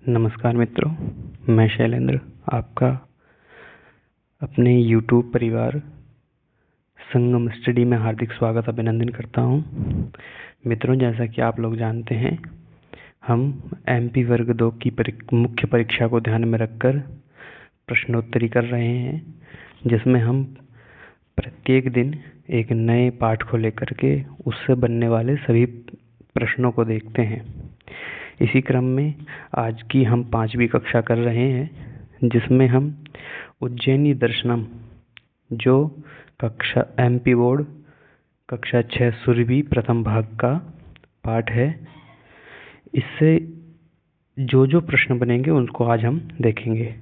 नमस्कार मित्रों, मैं शैलेंद्र आपका अपने YouTube परिवार संगम स्टडी में हार्दिक स्वागत अभिनंदन करता हूं। मित्रों, जैसा कि आप लोग जानते हैं, हम MP वर्ग 2 की मुख्य परीक्षा को ध्यान में रखकर प्रश्नोत्तरी कर रहे हैं, जिसमें हम प्रत्येक दिन एक नए पाठ को लेकर के उससे बनने वाले सभी प्रश्नों को देखते हैं। इसी क्रम में आज की हम 5वीं कक्षा कर रहे हैं, जिसमें हम उज्जैनी दर्शनम जो कक्षा MP बोर्ड कक्षा 6 सुरभि प्रथम भाग का पाठ है, इससे जो प्रश्न बनेंगे उनको आज हम देखेंगे।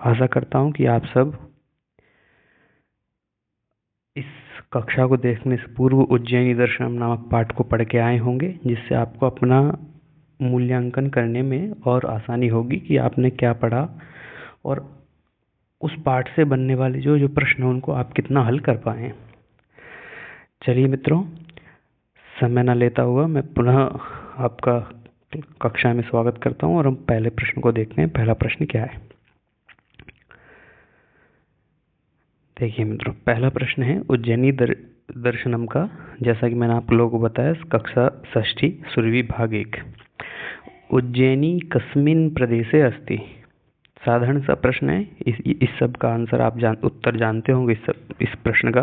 आशा करता हूं कि आप सब इस कक्षा को देखने से पूर्व उज्जैनी दर्शनम नामक पाठ को पढ़ के आए होंगे, जिससे आपको अपना मूल्यांकन करने में और आसानी होगी कि आपने क्या पढ़ा और उस पाठ से बनने वाले जो प्रश्न हैं उनको आप कितना हल कर पाए। चलिए मित्रों, समय न लेता हुआ मैं पुनः आपका कक्षा में स्वागत करता हूं और हम पहले प्रश्न को देखते हैं। पहला प्रश्न क्या है, देखिए मित्रों, पहला प्रश्न है उज्जैनी दर्शनम का, जैसा कि मैंने आप लोगों को बताया, कक्षा षष्ठी सुरभि भाग 1। उज्जैनी कस्मिन् प्रदेशे अस्ति। साधारण सा प्रश्न है। इस सब का आंसर आप उत्तर जानते होंगे। इस प्रश्न का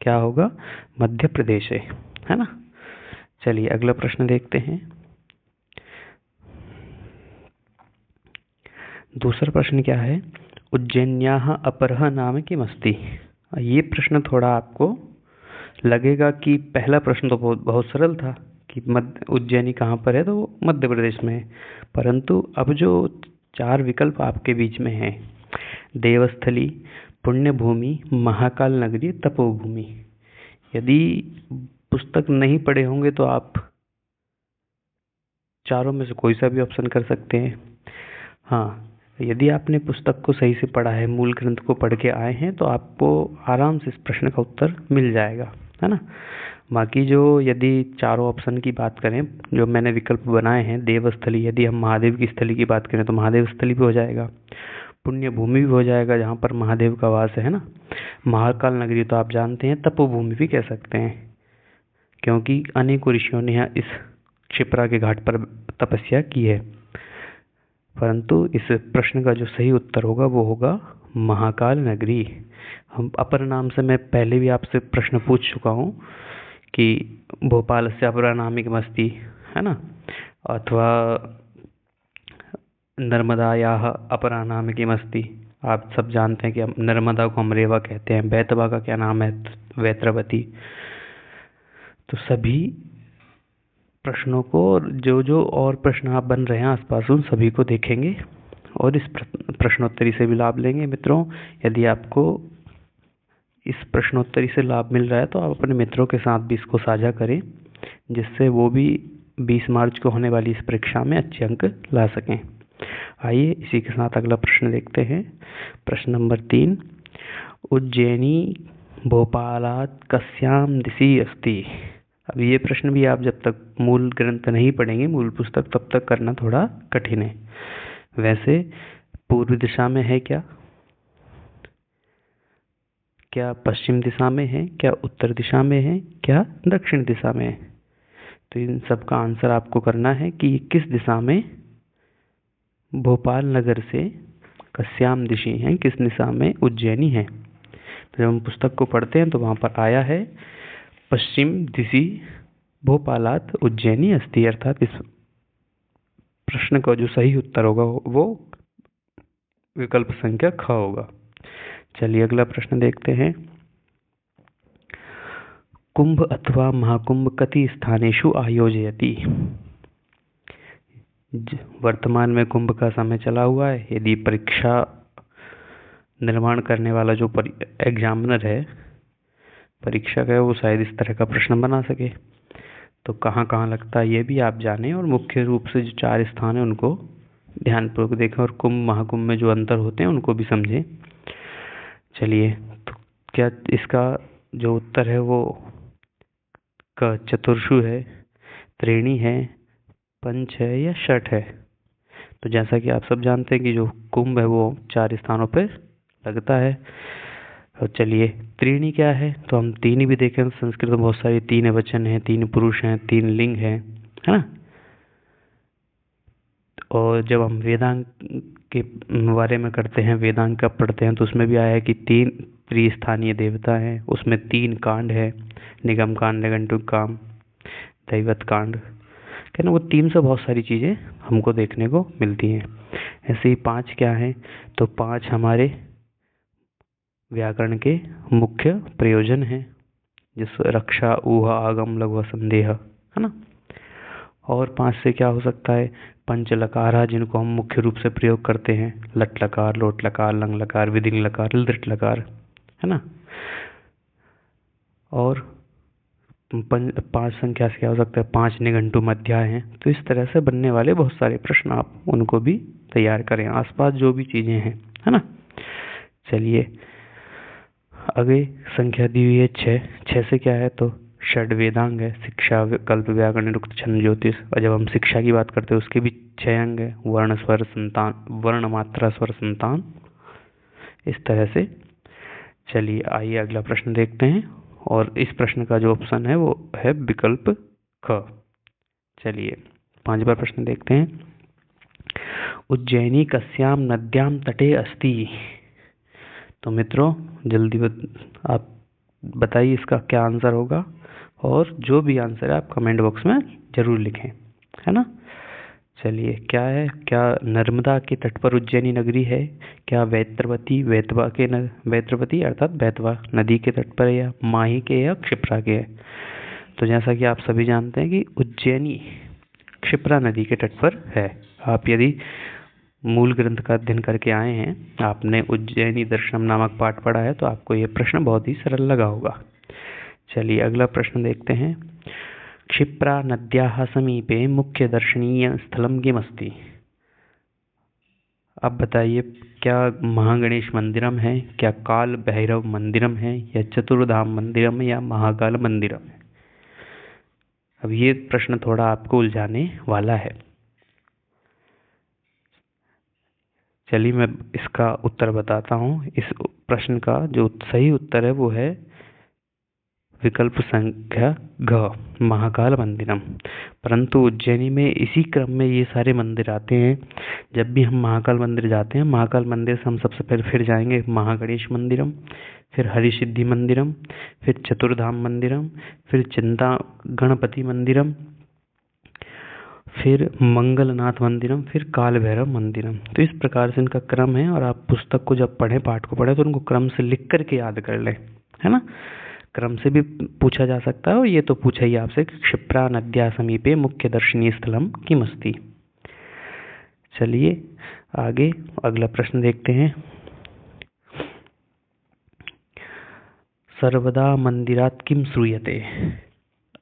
क्या होगा? मध्य प्रदेश है ना। चलिए अगला प्रश्न देखते हैं। दूसरा प्रश्न क्या है? उज्जैन्याः अपरः नाम किमस्ति। ये प्रश्न थोड़ा आपको लगेगा कि पहला प्रश्न तो बहुत सरल था कि उज्जैनी कहाँ पर है, तो वो मध्य प्रदेश में है। परंतु अब जो 4 विकल्प आपके बीच में हैं, देवस्थली, पुण्यभूमि, महाकाल नगरी, तपोभूमि, यदि पुस्तक नहीं पढ़े होंगे तो आप चारों में से कोई सा भी ऑप्शन कर सकते हैं। हाँ, यदि आपने पुस्तक को सही से पढ़ा है, मूल ग्रंथ को पढ़ के आए हैं, तो आपको आराम से इस प्रश्न का उत्तर मिल जाएगा, है ना। बाकी जो यदि चारों ऑप्शन की बात करें, जो मैंने विकल्प बनाए हैं, देवस्थली, यदि हम महादेव की स्थली की बात करें तो महादेव स्थली भी हो जाएगा, पुण्य भूमि भी हो जाएगा जहाँ पर महादेव का वास है ना, महाकाल नगरी तो आप जानते हैं, तपोभूमि भी कह सकते हैं, क्योंकि अनेकों ऋषियों ने यहाँ इस क्षिप्रा के घाट पर तपस्या की है। परंतु इस प्रश्न का जो सही उत्तर होगा वो होगा महाकाल नगरी। हम अपर नाम से मैं पहले भी आपसे प्रश्न पूछ चुका हूँ कि भोपाल से अपरा नाम किमस्ति, है ना, अथवा नर्मदायाः अपरा नाम किमस्ति। आप सब जानते हैं कि नर्मदा को हम रेवा कहते हैं। बैतवा का क्या नाम है? वैत्रवती। तो सभी प्रश्नों को जो और प्रश्न आप बन रहे हैं आसपास, उन सभी को देखेंगे और इस प्रश्नोत्तरी से भी लाभ लेंगे। मित्रों, यदि आपको इस प्रश्नोत्तरी से लाभ मिल रहा है तो आप अपने मित्रों के साथ भी इसको साझा करें, जिससे वो भी 20 मार्च को होने वाली इस परीक्षा में अच्छे अंक ला सकें। आइए इसी के साथ अगला प्रश्न देखते हैं। प्रश्न नंबर 3, उज्जैनी भोपालात् कस्यां दिशि अस्ति। अब ये प्रश्न भी आप जब तक मूल ग्रंथ नहीं पढ़ेंगे, मूल पुस्तक, तब तक करना थोड़ा कठिन है। वैसे पूर्व दिशा में है क्या पश्चिम दिशा में है, क्या उत्तर दिशा में है, क्या दक्षिण दिशा में है? तो इन सब का आंसर आपको करना है कि किस दिशा में भोपाल नगर से कस्याम दिशि है, किस दिशा में उज्जैनी है। तो जब हम पुस्तक को पढ़ते हैं तो वहां पर आया है पश्चिम दिशि भोपालात् उज्जैनी अस्ति, अर्थात इस प्रश्न का जो सही उत्तर होगा वो विकल्प संख्या ख होगा। चलिए अगला प्रश्न देखते हैं। कुंभ अथवा महाकुंभ कति स्थानेषु आयोजयति। वर्तमान में कुंभ का समय चला हुआ है। यदि परीक्षा निर्माण करने वाला जो एग्जामिनर है, परीक्षक है, वो शायद इस तरह का प्रश्न बना सके। तो कहाँ कहाँ लगता है ये भी आप जानें और मुख्य रूप से जो 4 स्थान है उनको ध्यानपूर्वक देखें और कुंभ महाकुंभ में जो अंतर होते हैं उनको भी समझें। चलिए, तो क्या इसका जो उत्तर है वो चतुर्षु है, त्रिणी है, पंच है या षठ है? तो जैसा कि आप सब जानते हैं कि जो कुंभ है वो 4 स्थानों पर लगता है। और चलिए त्रीणी क्या है, तो हम तीन ही भी देखें, संस्कृत में बहुत सारी तीन वचन हैं, तीन पुरुष हैं, तीन लिंग हैं, है ना। और जब हम वेदांग के बारे में करते हैं, वेदांग का पढ़ते हैं, तो उसमें भी आया है कि 3 त्रिस्थानीय देवता हैं, उसमें 3 कांड है, निगम कांड, निघंटुक कांड, दैवत कांड, कहना वो 3 से बहुत सारी चीज़ें हमको देखने को मिलती हैं। ऐसे ही 5 क्या हैं, तो 5 हमारे व्याकरण के मुख्य प्रयोजन हैं, जैसे रक्षा, ऊहा, आगम, लघु, संदेह, है ना। और 5 से क्या हो सकता है, पंच लकार, जिनको हम मुख्य रूप से प्रयोग करते हैं, लट लकार, लोट लकार, लंग लकार, विधिंग लकार, लृट लकार, है ना। और 5 संख्या से क्या हो सकता है, 5 निघंटु मध्याय हैं। तो इस तरह से बनने वाले बहुत सारे प्रश्न, आप उनको भी तैयार करें, आसपास जो भी चीजें हैं, है ना। चलिए आगे संख्या दी हुई है 6 से क्या है, तो षड वेदांग है, शिक्षा, कल्प, व्याकरण, निरुक्त, छंद, ज्योतिष। और जब हम शिक्षा की बात करते हैं उसके भी 6 अंग है, वर्ण, स्वर, संतान, वर्ण, मात्रा, स्वर, संतान, इस तरह से। चलिए आइए अगला प्रश्न देखते हैं, और इस प्रश्न का जो ऑप्शन है वो है विकल्प ख। चलिए 5वां प्रश्न देखते हैं, उज्जैनी कस्याम नद्याम तटे अस्ति। तो मित्रों जल्दी आप बताइए इसका क्या आंसर होगा, और जो भी आंसर है आप कमेंट बॉक्स में जरूर लिखें, है ना। चलिए क्या है, क्या नर्मदा के तट पर उज्जैनी नगरी है, क्या वैत्रवती, वैत्रवती अर्थात बैतवा नदी के तट पर है, या माही के, या क्षिप्रा के है। तो जैसा कि आप सभी जानते हैं कि उज्जैनी क्षिप्रा नदी के तट पर है। आप यदि मूल ग्रंथ का अध्ययन करके आए हैं, आपने उज्जैनी दर्शनम नामक पाठ पढ़ा है, तो आपको यह प्रश्न बहुत ही सरल लगा होगा। चलिए अगला प्रश्न देखते हैं, क्षिप्रा नद्याः समीपे मुख्य दर्शनीय स्थलम किमस्ति। अब बताइए, क्या महागणेश मंदिरम है, क्या काल भैरव मंदिरम है, या चतुर्धाम मंदिरम, या महाकाल मंदिरम है। अब ये प्रश्न थोड़ा आपको उलझाने वाला है। चलिए मैं इसका उत्तर बताता हूँ। इस प्रश्न का जो सही उत्तर है वो है विकल्प संख्या घ, महाकाल मंदिरम। परंतु उज्जैनी में इसी क्रम में ये सारे मंदिर आते हैं। जब भी हम महाकाल मंदिर जाते हैं, महाकाल मंदिर से हम सबसे पहले फिर जाएंगे महागणेश मंदिरम, फिर हरिसिद्धि मंदिरम, फिर चतुर्धाम मंदिरम, फिर चिंता गणपति मंदिरम, फिर मंगलनाथ मंदिरम, फिर काल भैरव मंदिरम। तो इस प्रकार से इनका क्रम है, और आप पुस्तक को जब पढ़ें, पाठ को पढ़ें, तो उनको क्रम से लिख करके याद कर लें, है ना। क्रम से भी पूछा जा सकता है, और ये तो पूछा ही आपसे, क्षिप्रा नद्या समीपे मुख्य दर्शनीय स्थलम किमस्ति। चलिए आगे अगला प्रश्न देखते हैं, सर्वदा मंदिरात किम श्रूयते।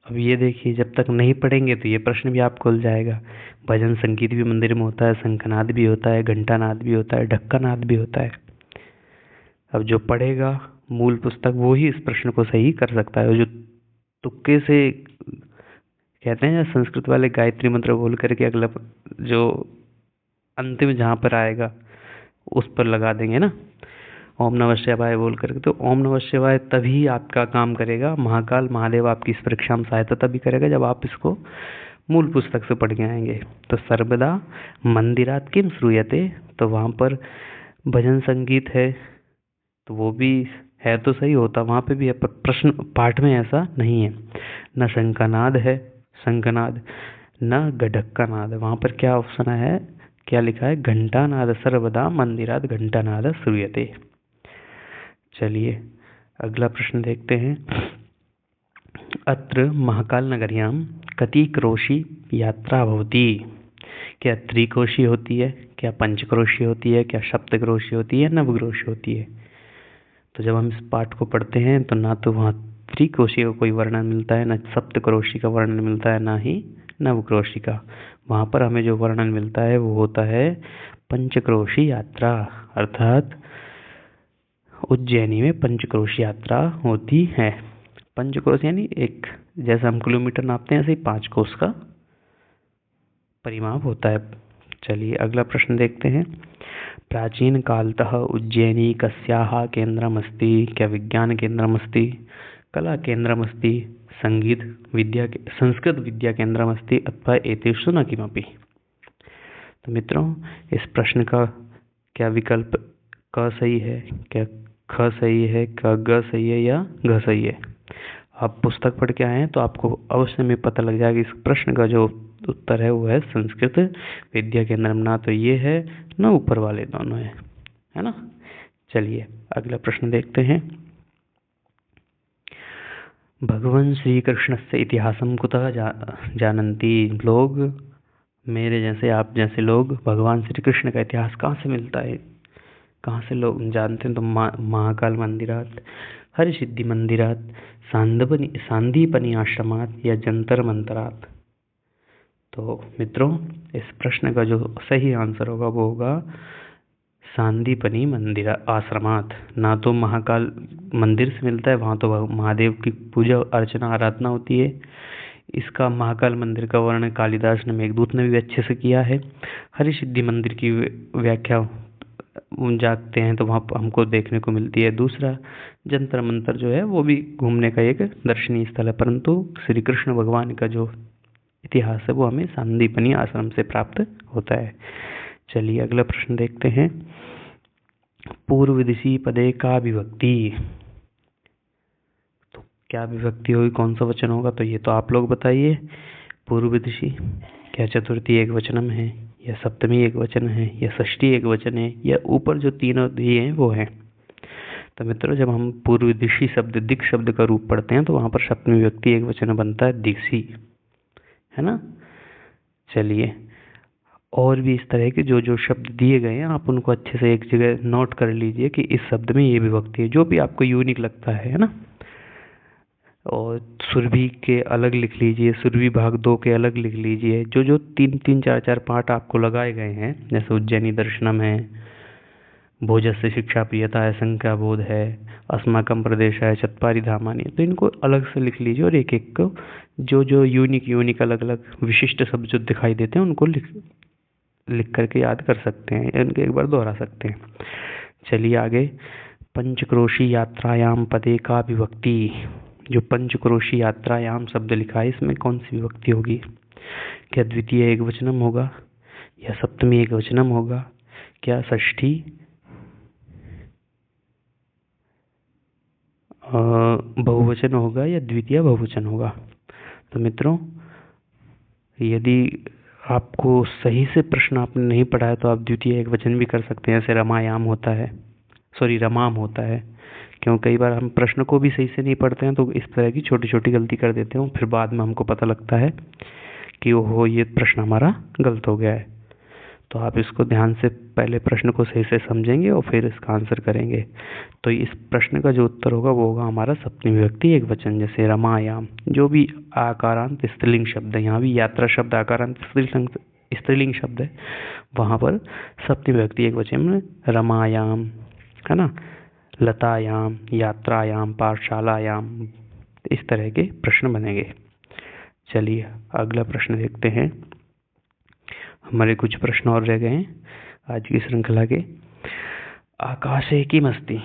अब ये देखिए, जब तक नहीं पढ़ेंगे तो ये प्रश्न भी आपको खुल जाएगा। भजन संगीत भी मंदिर में होता है, शंखनाद भी होता है, घंटानाद भी होता है, ढक्कानाद भी होता है। अब जो पढ़ेगा मूल पुस्तक वो ही इस प्रश्न को सही कर सकता है। जो तुक्के से कहते हैं, संस्कृत वाले गायत्री मंत्र बोल करके अगला जो अंतिम जहाँ पर आएगा उस पर लगा देंगे ना, ओम नमः शिवाय बोल करके, तो ओम नमः शिवाय तभी आपका काम करेगा। महाकाल महादेव आपकी इस परीक्षा में सहायता तभी करेगा जब आप इसको मूल पुस्तक से पढ़ के आएंगे। तो सर्वदा मंदिरात किम श्रूयते, तो वहाँ पर भजन संगीत है, तो वो भी है तो सही होता, वहाँ पे भी है, पर प्रश्न पाठ में ऐसा नहीं है। न शंखनाद है, शंखनाद, न गढक्कानाद। वहाँ पर क्या ऑप्शन है, क्या लिखा है, घंटानाद, सर्वदा मंदिरात घंटानाद श्रूयते। चलिए अगला प्रश्न देखते हैं, अत्र महाकाल नगर्यां कति क्रोशी यात्रा भवति। क्या त्रिक्रोशी होती है, क्या पंचक्रोशी होती है, क्या सप्तक्रोशी होती है, नवक्रोशी होती है। तो जब हम इस पाठ को पढ़ते हैं तो ना तो वहाँ त्रिक्रोशी का कोई वर्णन मिलता है, ना सप्तक्रोशी का वर्णन मिलता है, ना ही नवक्रोशी का। वहाँ पर हमें जो वर्णन मिलता है वो होता है पंचक्रोशी यात्रा, अर्थात उज्जैनी में पंचक्रोशी यात्रा होती है। पंचक्रोश यानी एक, जैसे हम किलोमीटर नापते हैं ऐसे ही 5 कोस का परिमाप होता है। चलिए अगला प्रश्न देखते हैं। प्राचीन कालतः उज्जैनी कस्याः केन्द्रमस्ति? क्या विज्ञान केन्द्रमस्ति, कला केन्द्रमस्ति, संस्कृत विद्या केन्द्रमस्ति अथवा एतेषु न किमपि? तो मित्रों, इस प्रश्न का क्या विकल्प क सही है, क्या ख सही है, क्या ग सही है या घ सही है? आप पुस्तक पढ़ के आए हैं तो आपको अवश्य में पता लग जाएगा। इस प्रश्न का जो उत्तर है वो है संस्कृत विद्या केंद्र। ना तो ये है ना ऊपर वाले दोनों है ना। चलिए अगला प्रश्न देखते हैं। भगवान श्री कृष्ण से इतिहासम कुतः जानन्ति? लोग, मेरे जैसे आप जैसे लोग भगवान श्री कृष्ण का इतिहास कहाँ से मिलता है, कहाँ से लोग जानते हैं? तो महाकाल मंदिरात, हरिसिद्धि मंदिरात, सांदीपनी आश्रमात या जंतर मंतरात? तो मित्रों, इस प्रश्न का जो सही आंसर होगा वो होगा सांदीपनी मंदिर आश्रमात। ना तो महाकाल मंदिर से मिलता है, वहाँ तो महादेव की पूजा अर्चना आराधना होती है। इसका महाकाल मंदिर का वर्णन कालिदास ने मेघदूत ने भी अच्छे से किया है। हरिसिद्धि मंदिर की व्याख्या जाते हैं तो वहाँ हमको देखने को मिलती है। दूसरा, जंतर मंतर जो है वो भी घूमने का एक दर्शनीय स्थल है, परंतु श्री कृष्ण भगवान का जो इतिहास है वो हमें सांदीपनी आश्रम से प्राप्त होता है। चलिए अगला प्रश्न देखते हैं। पूर्व दिशि पदे का विभक्ति? तो क्या विभक्ति होगी, कौन सा वचन होगा? तो ये तो आप लोग बताइए। पूर्व दिशि क्या चतुर्थी एक वचनम है, या सप्तमी एक वचन है, या षष्ठी एक वचन है, या ऊपर जो तीनों दिए हैं वो हैं? तो मित्रों, जब हम पूर्व दिशि शब्द दिक् शब्द का रूप पढ़ते हैं तो वहाँ पर सप्तमी विभक्ति एक वचन बनता है दिक्षी, है ना। चलिए, और भी इस तरह के जो शब्द दिए गए हैं आप उनको अच्छे से एक जगह नोट कर लीजिए कि इस शब्द में ये विभक्ति है, जो भी आपको यूनिक लगता है ना। और सुरभि के अलग लिख लीजिए, सुरभि भाग 2 के अलग लिख लीजिए। जो 3-3, 4-4 पार्ट आपको लगाए गए हैं, जैसे उज्जैनी दर्शनम है, भोजस्य शिक्षा प्रियता है, संख्या बोध है, अस्माकम प्रदेश है, चत्वारि धामानि, तो इनको अलग से लिख लीजिए। और एक एक को जो यूनिक अलग अलग विशिष्ट शब्द जो दिखाई देते हैं उनको लिख करके याद कर सकते हैं, इनके एक बार दोहरा सकते हैं। चलिए आगे। पंचक्रोशी यात्रायाम पदे का विभक्ति? जो पंचक्रोशी यात्रायाम शब्द लिखा है इसमें कौन सी विभक्ति होगी? क्या द्वितीय एक वचनम होगा, या सप्तमी एक वचनम होगा, क्या षष्ठी बहुवचन होगा, या द्वितीय बहुवचन होगा? तो मित्रों, यदि आपको सही से प्रश्न आपने नहीं पढ़ा है तो आप द्वितीय एक वचन भी कर सकते हैं, जैसे रमायाम होता है, रमाम होता है। क्यों, कई बार हम प्रश्न को भी सही से नहीं पढ़ते हैं तो इस तरह की छोटी छोटी गलती कर देते हैं, फिर बाद में हमको पता लगता है कि ओहो ये प्रश्न हमारा गलत हो गया है। तो आप इसको ध्यान से पहले प्रश्न को सही से समझेंगे और फिर इसका आंसर करेंगे। तो इस प्रश्न का जो उत्तर होगा वो होगा हमारा सप्तमी विभक्ति एक वचन, जैसे रमायाम। जो भी आकारांत स्त्रीलिंग शब्द है, यहाँ भी यात्रा शब्द आकारांत स्त्रीलिंग शब्द है, वहाँ पर सप्तमी विभक्ति एक वचन में रमायाम, है ना, लतायाम, यात्रायाम, पाठशालायाम, इस तरह के प्रश्न बनेंगे। चलिए अगला प्रश्न देखते हैं। हमारे कुछ प्रश्न और रह गए हैं आज की श्रृंखला के। आकाशे किमस्ति?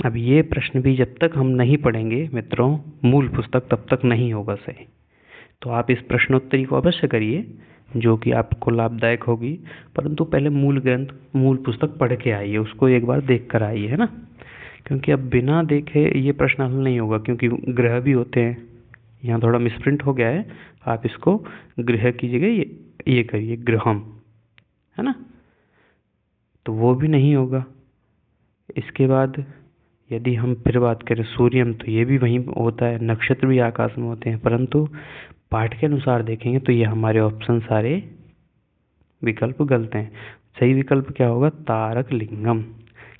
अब ये प्रश्न भी जब तक हम नहीं पढ़ेंगे मित्रों मूल पुस्तक, तब तक नहीं होगा सही। तो आप इस प्रश्नोत्तरी को अवश्य करिए, जो कि आपको लाभदायक होगी, परंतु पहले मूल ग्रंथ, मूल पुस्तक पढ़ के आइए, उसको एक बार देख कर आइए, है ना। क्योंकि अब बिना देखे ये प्रश्न हल नहीं होगा, क्योंकि ग्रह भी होते हैं। यहाँ थोड़ा मिसप्रिंट हो गया है, आप इसको गृह की जगह ये करिए गृहम, है ना, तो वो भी नहीं होगा। इसके बाद यदि हम फिर बात करें सूर्यम, तो ये भी वहीं होता है, नक्षत्र भी आकाश में होते हैं, परंतु पाठ के अनुसार देखेंगे तो ये हमारे ऑप्शन सारे विकल्प गलत हैं। सही विकल्प क्या होगा? तारक लिंगम,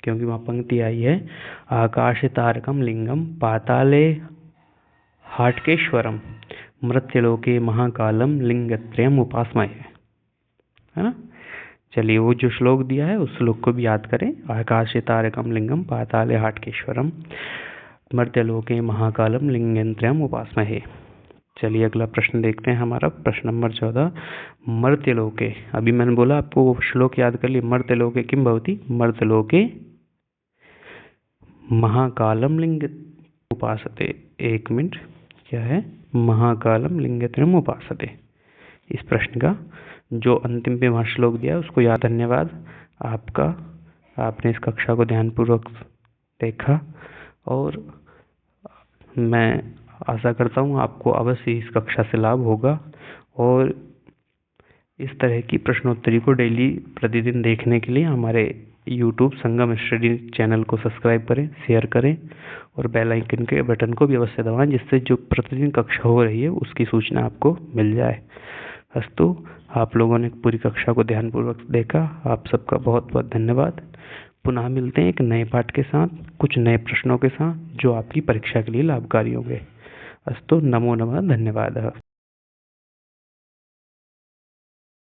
क्योंकि वहाँ पंक्ति आई है आकाशे तारकम लिंगम पाताले हाटकेश्वरम मृत्युलोके महाकालम लिंगत्रयम उपासमय, है ना। चलिए वो जो श्लोक दिया है उस श्लोक को भी याद करें। आकाशे तारकम लिंगम पाताले हाटकेश्वरम मर्त्यलोके महाकालम लिंगत्रयम उपासमहे। चलिए अगला प्रश्न देखते हैं हमारा प्रश्न नंबर 14। मर्त्यलोके, अभी मैंने बोला आपको वो श्लोक याद कर लिए, मर्त्यलोके किम भवति, मर्त्यलोके महाकालम लिंग उपासते। एक मिनट, क्या है, महाकालम लिंगत्रयम् उपासते। इस प्रश्न का जो अंतिम में वहाँ श्लोक दिया उसको याद, धन्यवाद आपका, आपने इस कक्षा को ध्यानपूर्वक देखा और मैं आशा करता हूँ आपको अवश्य इस कक्षा से लाभ होगा। और इस तरह की प्रश्नोत्तरी को डेली प्रतिदिन देखने के लिए हमारे YouTube संगम स्टडी चैनल को सब्सक्राइब करें, शेयर करें और बेल आइकन के बटन को भी अवश्य दबाएं, जिससे जो प्रतिदिन कक्षा हो रही है उसकी सूचना आपको मिल जाए। अस्तु, आप लोगों ने पूरी कक्षा को ध्यानपूर्वक देखा, आप सबका बहुत बहुत धन्यवाद। पुनः मिलते हैं एक नए पाठ के साथ, कुछ नए प्रश्नों के साथ जो आपकी परीक्षा के लिए लाभकारी होंगे। अस्तु, नमो नमः, धन्यवाद।